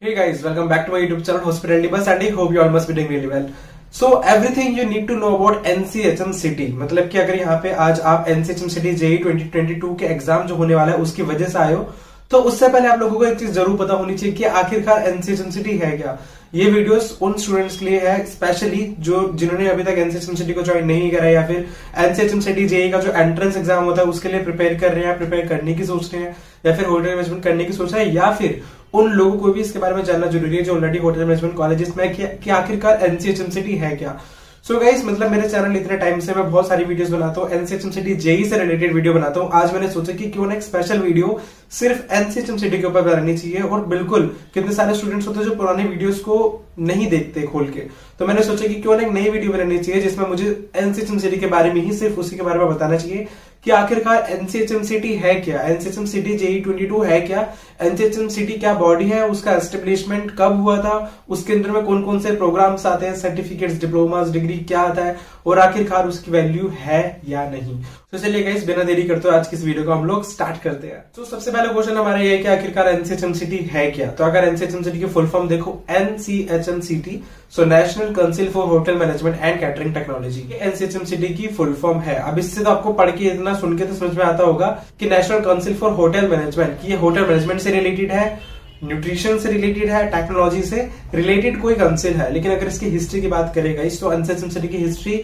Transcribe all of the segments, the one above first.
Hey guys, welcome back to my YouTube channel Hospitality Bus and I hope you all must be doing really well. So everything you need to know about NCHM City, मतलब कि अगर यहाँ पे आज आप NCHM City JEE 2022 के exam जो होने वाला है उसकी वजह से आए हो, तो उससे पहले आप लोगों को एक चीज जरूर पता होनी चाहिए कि आखिरकार NCHM City है क्या। ये वीडियोस उन स्टूडेंट्स के लिए है स्पेशली जो जिन्होंने अभी तक NCHM City को ज्वाइन नहीं करा है या फिर NCHM City JEE का जो एंट्रेंस एग्जाम होता है उसके लिए प्रिपेयर कर रहे हैं, प्रिपेयर करने की सोच रहे हैं या फिर होटल मैनेजमेंट करने की सोच रहे हैं, या फिर उन लोगों को भी इसके बारे में जानना जरूरी है जो ऑलरेडी होटल मैनेजमेंट कॉलेजेस में कि आखिरकार NCHM City है क्या। सो गाइस, मतलब मेरे चैनल इतने टाइम से मैं बहुत सारी वीडियोस बनाता हूँ, NCHM City JEE से रिलेटेड वीडियो बनाता हूँ। आज मैंने सोचा कि क्यों ना एक स्पेशल वीडियो सिर्फ NCHM City के ऊपर बनानी चाहिए। और बिल्कुल कितने सारे स्टूडेंट्स होते हैं जो पुराने वीडियोस को नहीं देखते खोल के, तो मैंने सोचा कि क्यों ना एक नई वीडियो बनानी चाहिए जिसमें मुझे NCHM City के बारे में ही सिर्फ उसी के बारे में बताना चाहिए कि आखिरकार NCHM City है क्या, NCHM City JEE 22 है क्या, NCHM City क्या बॉडी है, उसका एस्टेब्लिशमेंट कब हुआ था, उसके अंदर में कौन कौन से प्रोग्राम्स आते हैं, सर्टिफिकेट्स, डिप्लोमास, डिग्री क्या आता है और आखिरकार उसकी वैल्यू है या नहीं। तो चलिए गाइस, बिना देरी करते हुए आज की इस वीडियो को हम लोग स्टार्ट करते हैं। तो सबसे पहला क्वेश्चन हमारा ये है कि आखिरकार NCHM City है क्या। तो अगर NCHM City की फुल फॉर्म देखो, NCHM City, so national council for hotel management and catering technology, NCHM City की फुल फॉर्म है। अब इससे तो आपको पढ़ के इतना सुन के तो समझ में आता होगा कि national council for hotel management, ये होटल मैनेजमेंट से रिलेटेड है, न्यूट्रिशन से रिलेटेड है, टेक्नोलॉजी से रिलेटेड कोई काउंसिल है। लेकिन अगर इसकी हिस्ट्री की बात करें गाइस, तो NCHM City की history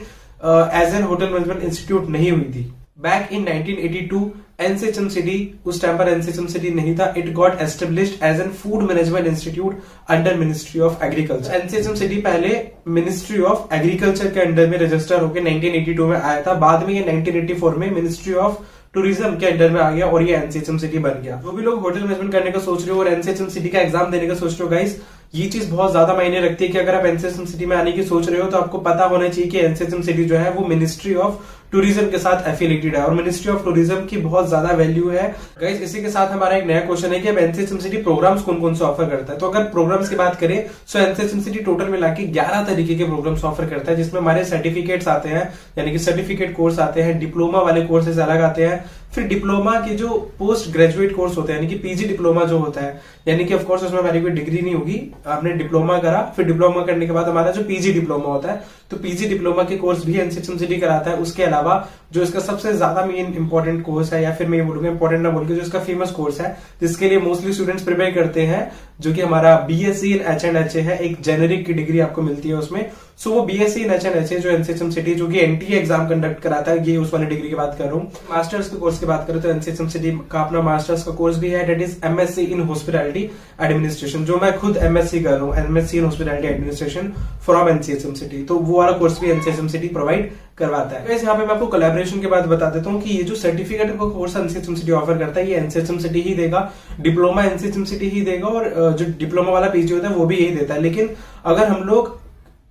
as an hotel management institute नहीं हुई थी। बैक इन 1982 NCHM City, उस टाइम पर NCHM City नहीं था, it got established as an food management institute under ministry of agriculture. NCHM City पहले मिनिस्ट्री ऑफ एग्रीकल्चर के अंडर में रजिस्टर होकर 1982 में आया था, बाद में ये 1984 में मिनिस्ट्री ऑफ टूरिज्म के अंडर में आ गया और ये NCHM City बन गया। जो भी लोग होटल मैनेजमेंट करने का सोच रहे हो और NCHM City का एग्जाम देने का सोच रहे हो गाइस, ये चीज बहुत ज्यादा मायने रखती है कि अगर आप NCHM City में आने की सोच रहे हो तो आपको पता होना चाहिए कि NCHM City जो है वो मिनिस्ट्री ऑफ टूरिज्म के साथ एफिलेटेड है और मिनिस्ट्री ऑफ टूरिज्म की बहुत ज्यादा वैल्यू है गाइस। इसी के साथ हमारा एक नया क्वेश्चन है कि अब NCHM City प्रोग्राम्स कौन कौन से ऑफर करता है। तो अगर प्रोग्राम्स की बात करें तो NCHM City टोटल मिला के 11 तरीके के प्रोग्राम्स ऑफर करता है, जिसमें हमारे सर्टिफिकेट्स आते हैं, यानी कि सर्टिफिकेट कोर्स आते हैं, डिप्लोमा वाले कोर्सेज अलग आते हैं, फिर डिप्लोमा के जो पोस्ट ग्रेजुएट कोर्स होते हैं यानी कि पीजी डिप्लोमा जो होता है, यानी कि ऑफकोर्स उसमें हमारी कोई डिग्री नहीं होगी, आपने डिप्लोमा करा, फिर डिप्लोमा करने के बाद हमारा जो पीजी डिप्लोमा होता है, तो पीजी डिप्लोमा के कोर्स भी NCHM City कराता है। उसके अलावा जो इसका सबसे ज्यादा मेन इंपॉर्टेंट कोर्स है, या फिर मैं ये बोलूंगा इंपॉर्टेंट ना बोल के, जो इसका फेमस कोर्स है जिसके लिए मोस्टली स्टूडेंट्स प्रिपेयर करते हैं, जो कि हमारा BSc इन H&HA है, एक जेनेरिक की डिग्री आपको मिलती है उसमें। सो वो BSc इन H&HA जो NCHM City जो कि NTA एग्जाम कंडक्ट कराता है, ये उस वाली डिग्री की बात कर रहा हूँ। मास्टर्स के कोर्स की बात करें तो NCHM City का अपना मास्टर्स का कोर्स भी है, डेट इज MSc इन हॉस्पिटैलिटी एडमिनिस्ट्रेशन, जो मैं खुद MSc कर रहा हूँ, MSc इन hospitality administration from NCHM City। तो वो वाला कोर्स भी NCHM City प्रोवाइड करवाता है। यहाँ पे मैं आपको कोलैबोरेशन के बाद बता देता हूँ कि ये जो सर्टिफिकेट का कोर्स NCHM City ऑफर करता है, ये NCHM City ही देगा, डिप्लोमा NCHM City ही देगा और जो डिप्लोमा वाला पीजी होता है वो भी यही देता है। लेकिन अगर हम लोग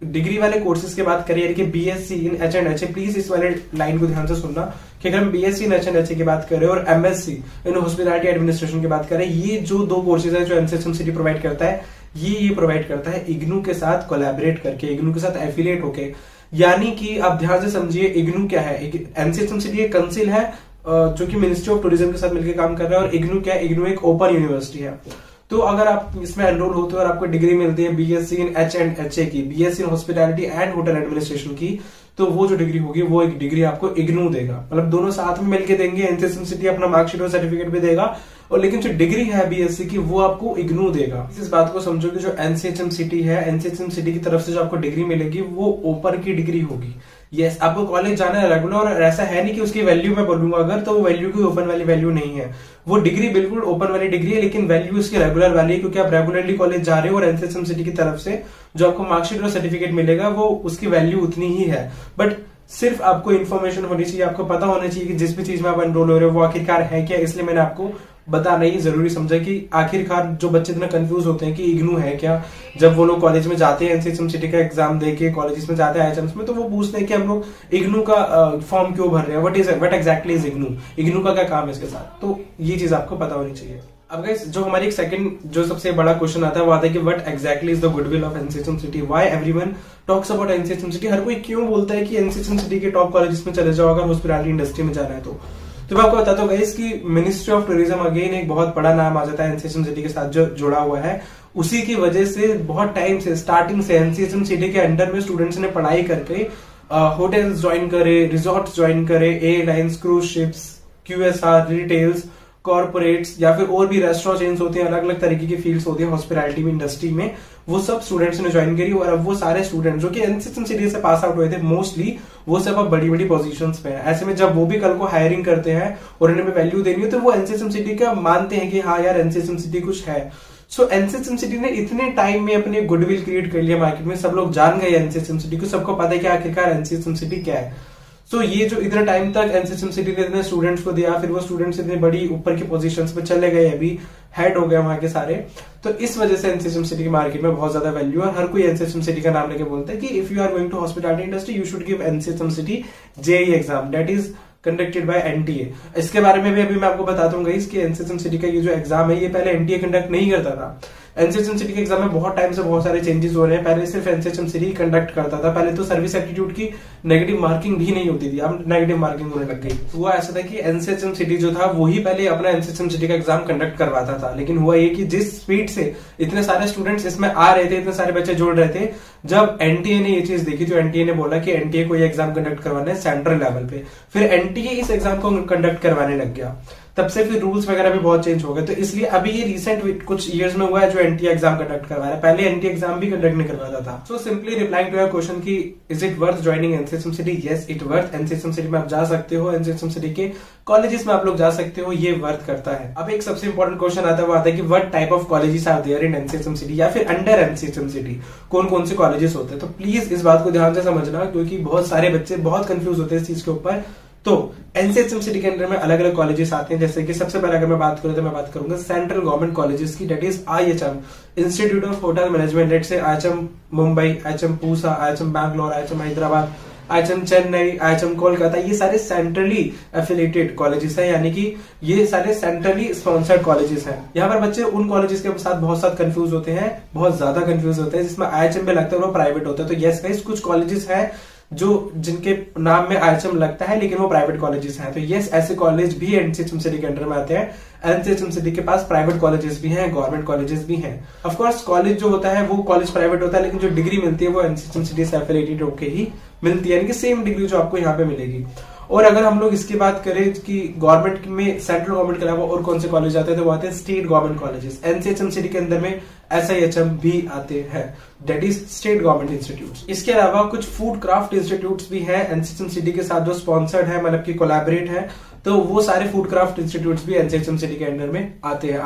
डिग्री वाले कोर्सेज की बात करें, यानी कि BSc इन H&HA, प्लीज इस वाले लाइन को ध्यान से सुनना कि अगर हम BSc इन H&HA की बात करें और MSc इन हॉस्पिटैलिटी एडमिनिस्ट्रेशन की बात करें, ये जो दो कोर्सेज है जो NCHM City प्रोवाइड करता है, ये प्रोवाइड करता है IGNOU के साथ कोलैबोरेट करके, IGNOU के साथ एफिलिएट होके। यानी कि आप ध्यान से समझिए, IGNOU क्या है, NCHM City एक काउंसिल है जो कि मिनिस्ट्री ऑफ टूरिज्म के साथ मिलकर काम कर रहा है, और IGNOU क्या है, IGNOU एक ओपन यूनिवर्सिटी है। तो अगर आप इसमें एनरोल होते हो और आपको डिग्री मिलती है BSc इन H&HA की, BSc in hospitality and hotel administration की, तो वो जो डिग्री होगी वो एक डिग्री आपको IGNOU देगा, मतलब दोनों साथ में मिलके देंगे। NCHM City अपना मार्कशीट और सर्टिफिकेट भी देगा, और लेकिन जो डिग्री है BSc की वो आपको IGNOU देगा। इस बात को समझो कि जो NCHM City है, NCHM City की तरफ से जो आपको डिग्री मिलेगी वो ओपन की डिग्री होगी। यस, आपको कॉलेज जाना है रेगुलर, और ऐसा है नहीं कि उसकी वैल्यू मैं बोलूंगा अगर, तो वो वैल्यू की ओपन वाली वैल्यू नहीं है, वो डिग्री बिल्कुल ओपन वाली डिग्री है, लेकिन वैल्यू उसकी रेगुलर वाली है, क्योंकि आप रेगुलरली कॉलेज जा रहे हो और NCHM City की तरफ से जो आपको मार्कशीट और सर्टिफिकेट मिलेगा वो उसकी वैल्यू उतनी ही है। बट सिर्फ आपको इन्फॉर्मेशन होनी चाहिए, आपको पता होना चाहिए कि जिस भी चीज में आप एनरोल हो रहे हो वो आखिरकार है क्या। इसलिए मैंने आपको बताना ही जरूरी समझा कि आखिरकार जो बच्चे इतना कंफ्यूज होते हैं कि IGNOU है क्या, जब वो लोग कॉलेज में जाते हैं NCHM City का एग्जाम देके कॉलेज में जाते हैं IHMs में, तो वो पूछते हैं कि हम लोग IGNOU का फॉर्म क्यों भर रहे हैं, व्हाट एग्जैक्टली इज IGNOU का क्या काम है इसके साथ। तो ये चीज आपको पता होनी चाहिए। अब गाइस, जो हमारी एक सेकंड जो सबसे बड़ा क्वेश्चन आता है वो आता है कि what exactly is the goodwill of NCHM City, why everyone talks about NCHM City। हर कोई क्यों बोलता है कि NCHM City के टॉप कॉलेजेस में चले जाओ अगर हॉस्पिटैलिटी इंडस्ट्री में जाना है तो मैं आपको बताता हूँ गाइस कि मिनिस्ट्री ऑफ टूरिज्म अगेन एक बहुत बड़ा नाम आ जाता है NCHM City के साथ जो जुड़ा हुआ है, उसी की वजह से बहुत टाइम से स्टार्टिंग से एनसीएचएम सिटी के अंडर में स्टूडेंट्स ने पढ़ाई करके होटल्स ज्वाइन करे, रिजॉर्ट्स ज्वाइन करे, airlines, cruise ships, QSR, retails, corporates या फिर और भी रेस्टोरेंट चेन्स होते हैं, अलग अलग तरीके की फील्ड्स होती है हॉस्पिटैलिटी में, इंडस्ट्री में, वो सब स्टूडेंट्स ने ज्वाइन करी। और अब वो सारे स्टूडेंट जो कि एनसीएचएम सिटी से पास आउट हुए थे मोस्टली, वो सब अब बड़ी बड़ी पोजीशंस पे हैं। ऐसे में जब वो भी कल को हायरिंग करते हैं और उन्हें वैल्यू देनी हो तो वो एनसीएचएम सिटी का मानते हैं कि हाँ यार एनसीएचएम सिटी कुछ है। सो एनसीएचएम सिटी ने इतने टाइम में अपने गुडविल क्रिएट कर लिया मार्केट में, सब लोग जान गए एनसीएचएम सिटी को, सबको पता है कि आखिरकार एनसीएचएम सिटी क्या है। सो ये जो इतने टाइम तक एनसीएचएम सिटी ने इतने स्टूडेंट्स को दिया, फिर वो स्टूडेंट्स इतनी बड़ी ऊपर की पोजीशंस पे चले गए, अभी हेड हो गए वहां के सारे, तो इस वजह से एनसीएचएम सिटी की मार्केट में बहुत ज्यादा वैल्यू है। हर कोई एनसीएचएम सिटी का नाम लेके बोलता है कि if you are going to hospitality industry you should give NCHM city JEE exam, that is conducted by NTA. इसके बारे में भी अभी मैं आपको बताता हूँ गाइस कि एनसीएचएम सिटी का ये जो एग्जाम है ये पहले एनटीए कंडक्ट नहीं करता था। एनसीएचएम सिटी के एग्जाम में बहुत टाइम से बहुत सारे चेंजेस हो रहे हैं। पहले सिर्फ एनसीएचएम सिटी कंडक्ट करता था, पहले तो सर्विस एप्टीट्यूड की नेगेटिव मार्किंग भी नहीं होती थी, अब नेगेटिव मार्किंग होने लग गई। हुआ ऐसा था कि एनसीएचएम सिटी जो था वही पहले अपना एनसीएचएम सिटी का एग्जाम कंडक्ट करवाता था, लेकिन हुआ ये कि जिस स्पीड से इतने सारे स्टूडेंट्स इसमें आ रहे थे, इतने सारे बच्चे जुड़ रहे थे, जब एनटीए ने ये चीज देखी तो एनटीए ने बोला कि एनटीए को ये एग्जाम कंडक्ट करवाना है सेंट्रल लेवल पे, फिर एनटीए इस एग्जाम को कंडक्ट करवाने लग गया। तब से फिर रूल्स वगैरह भी बहुत चेंज हो गए, तो इसलिए अभी ये रिसेंट कुछ इयर्स में हुआ है जो एनटीए एग्जाम कंडक्ट करवा रहा है, पहले एनटीए एग्जाम भी कंडक्ट नहीं करवाता था। So simply replying to your question की is it worth joining NCHM City, yes it worth. NCHM City में आप जा सकते हो, एनसीएचएम सिटी के कॉलेजेस में आप लोग जा सकते हो, ये वर्थ करता है। अब एक सबसे इंपॉर्टेंट क्वेश्चन आता है, वो आता है कि what type of colleges are there in NCHM city या फिर अंडर एनसीएचएम सिटी, कौन कौन से कॉलेजेस होते हैं। तो प्लीज इस बात को ध्यान से समझना, क्योंकि बहुत सारे बच्चे बहुत कंफ्यूज होते हैं इस चीज के ऊपर। तो एनसीएचएम सिटी के अंदर में अलग अलग कॉलेजेस आते हैं, जैसे कि सबसे पहले अगर मैं बात करूं तो मैं बात करूंगा सेंट्रल गवर्नमेंट कॉलेजेस की, that is IHM, institute of hotel management, let's say IHM Mumbai, IHM Pusa, IHM Bangalore, IHM Hyderabad, IHM Chennai, IHM Kolkata, ये सारे सेंट्रली एफिलिएटेड कॉलेजेस हैं, यानी कि ये सारे सेंट्रली स्पॉन्सर्ड कॉलेजेस हैं। यहाँ पर बच्चे उन कॉलेजेस के साथ बहुत साथ कंफ्यूज होते हैं, बहुत ज्यादा कंफ्यूज होते हैं, जिसमें आईएचएम में लगता है वो प्राइवेट होता है। तो यस गाइस, कुछ कॉलेजेस हैं जो जिनके नाम में आईएचएम लगता है लेकिन वो प्राइवेट कॉलेजेस हैं। तो यस, ऐसे कॉलेज भी एनसीएचएम सिटी के अंडर में आते हैं। एनसीएचएम सिटी के पास प्राइवेट कॉलेजेस भी हैं, गवर्नमेंट कॉलेजेस भी हैं। ऑफ कोर्स कॉलेज जो होता है वो कॉलेज प्राइवेट होता है, लेकिन जो डिग्री मिलती है वो एनसीएचएम सिटी से एफिलिएटेड होकर ही मिलती है, यानी कि सेम डिग्री जो आपको यहाँ पे मिलेगी। और अगर हम लोग इसकी बात करें कि गवर्नमेंट में सेंट्रल गवर्नमेंट के अलावा और कौन से कॉलेज आते हैं, तो वो आते हैं state government colleges. NCHM city के अंदर में एसआईएचएम भी आते हैं, that is state government institutes. इसके अलावा कुछ फूड क्राफ्ट इंस्टीट्यूट्स भी हैं एनसीएचएम सिटी के साथ जो स्पॉन्सर्ड है, मतलब की कोलैबोरेट है, तो वो सारे फूड क्राफ्ट इंस्टीट्यूट्स भी एनसीएचएम सिटी के अंडर में आते हैं।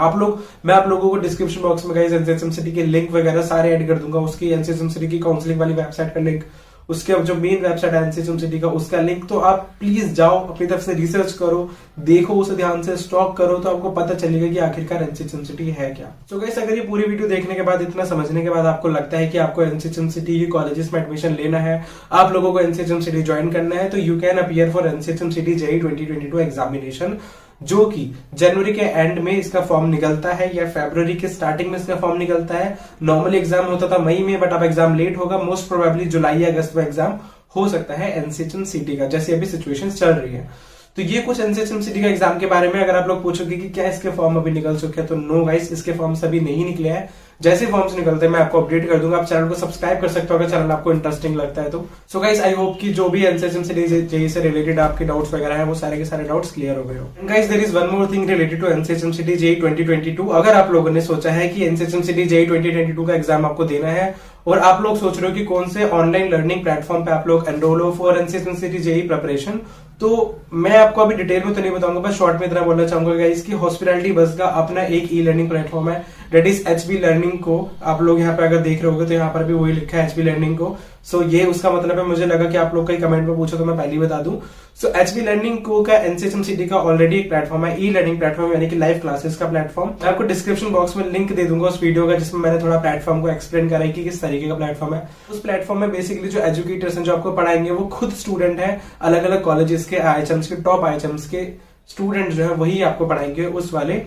मैं आप लोगों को डिस्क्रिप्शन बॉक्स में गाइस एनसीएचएम सिटी के लिंक वगैरह सारे ऐड कर दूंगा, उसकी एनसीएचएम सिटी की काउंसलिंग वाली वेबसाइट का लिंक, उसके जो मेन वेबसाइट है एनसीएचएम सिटी का उसका लिंक, तो आप प्लीज जाओ अपनी तरफ से रिसर्च करो, देखो उसे ध्यान से, स्टॉक करो, तो आपको पता चलेगा कि आखिरकार एनसीएचएम सिटी है क्या। सो गाइस, अगर ये पूरी वीडियो देखने के बाद, इतना समझने के बाद आपको लगता है कि आपको एनसीएचएम सिटी की कॉलेजेस में एडमिशन लेना है, आप लोगों को एनसीएचएम सिटी ज्वाइन करना है, तो you can appear for NCHM city JEE 2022 examination, जो कि जनवरी के एंड में इसका फॉर्म निकलता है या फरवरी के स्टार्टिंग में इसका फॉर्म निकलता है। नॉर्मली एग्जाम होता था मई में, बट अब एग्जाम लेट होगा, मोस्ट प्रोबेबली जुलाई या अगस्त में एग्जाम हो सकता है एनसीएचएम सिटी का, जैसे अभी सिचुएशन चल रही है। तो ये कुछ एनसीएचएम सिटी का एग्जाम के बारे में। अगर आप लोग पूछोगे कि क्या इसके फॉर्म अभी निकल चुके हैं, तो नो गाइस, इसके फॉर्म्स अभी नहीं निकले हैं। जैसे फॉर्म्स निकलते हैं मैं आपको अपडेट कर दूंगा। आप चैनल को सब्सक्राइब कर सकते हो अगर चैनल आपको इंटरेस्टिंग लगता है तो। सो गाइस, आई होप कि जो भी एनसीएचएम सिटी जेईई से रिलेटेड आपके डाउट्स वगैरह हैं वो सारे के सारे डाउट्स क्लियर हो गए हो। Guys, there is one more thing related to NCHM city JEE 2022। अगर आप लोगों ने सोचा है कि एनसीएचएम सिटी जेईई 2022 का एग्जाम आपको देना है और आप लोग सोच रहे हो कि कौन से ऑनलाइन लर्निंग प्लेटफॉर्म पे आप लोग एनरोल हो for NCHM city JEE preparation, तो मैं आपको अभी डिटेल में तो नहीं बताऊंगा, बस शॉर्ट में इतना बोलना चाहूंगा गाइस कि हॉस्पिटैलिटी बस का अपना एक ई लर्निंग प्लेटफॉर्म है, दैट इज एचबी लर्निंग को। आप लोग यहाँ पे अगर देख रहे होगे तो यहाँ पर भी वही लिखा है एचबी लर्निंग को। सो ये उसका मतलब है, मुझे लगा कि आप लोग कई कमेंट में पूछो तो मैं पहले ही बता दूं। सो एचबी लर्निंग को का एनसीएचएम सिटी का ऑलरेडी एक प्लेटफॉर्म है, ई लर्निंग प्लेटफॉर्म, यानी कि लाइव क्लासेस का प्लेटफॉर्म। मैं आपको डिस्क्रिप्शन बॉक्स में लिंक दे दूंगा उस वीडियो का जिसमें मैंने थोड़ा प्लेटफॉर्म को एक्सप्लेन करा है कि किस तरीके का प्लेटफॉर्म है। उस प्लेटफॉर्म में बेसिकली जो एजुकेटर्स हैं जो आपको पढ़ाएंगे वो खुद स्टूडेंट है, अलग अलग कॉलेजेस के आईएचएम्स के टॉप आईएचएम्स के स्टूडेंट जो है वही आपको पढ़ाएंगे उस वाले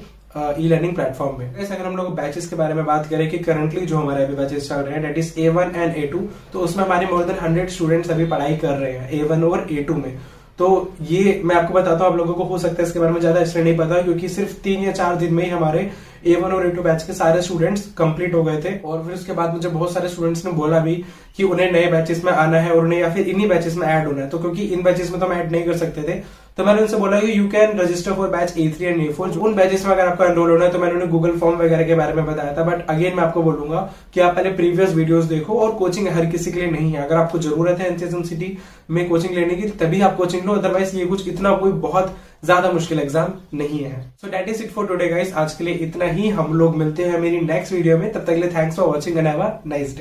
ई लर्निंग प्लेटफॉर्म में। वैसे अगर हम लोग बैचेस के बारे में बात करें कि करंटली जो हमारे अभी बैचेस चल रहे हैं that is A1 and A2, तो उसमें हमारे मोर देन 100 स्टूडेंट्स अभी पढ़ाई कर रहे हैं A1 और A2 में। तो ये मैं आपको बताता हूँ, आप लोगों को हो सकता है इसके बारे में ज्यादा इसलिए नहीं पता क्योंकि सिर्फ 3 या 4 दिन में ही हमारे A1 और A2 बैच के सारे स्टूडेंट्स कंप्लीट हो गए थे। और फिर उसके बाद मुझे बहुत सारे स्टूडेंट्स ने बोला भी कि उन्हें नए बैचेस में आना है और उन्हें या फिर इन्हीं बैचेस में ऐड होना है। तो क्योंकि इन बैचेस में तो हम ऐड नहीं कर सकते थे, तो मैंने उनसे बोला कि you can register for batch A3 and A4। उन बैचेस में अगर आपको एनरोल होना है तो मैंने उन्हें गूगल फॉर्म वगैरह के बारे में बताया था। बट अगेन मैं आपको बोलूंगा कि आप पहले प्रीवियस वीडियोस देखो, और कोचिंग हर किसी के लिए नहीं है। अगर आपको जरूरत है एनसीएचएम सिटी में कोचिंग लेने की तभी आप कोचिंग लो, अदरवाइज ये कुछ इतना कोई बहुत ज्यादा मुश्किल एग्जाम नहीं है। So that is it for today guys. आज के लिए इतना ही। हम लोग मिलते हैं मेरी नेक्स्ट वीडियो में। तब तक के लिए thanks for watching and have a nice day.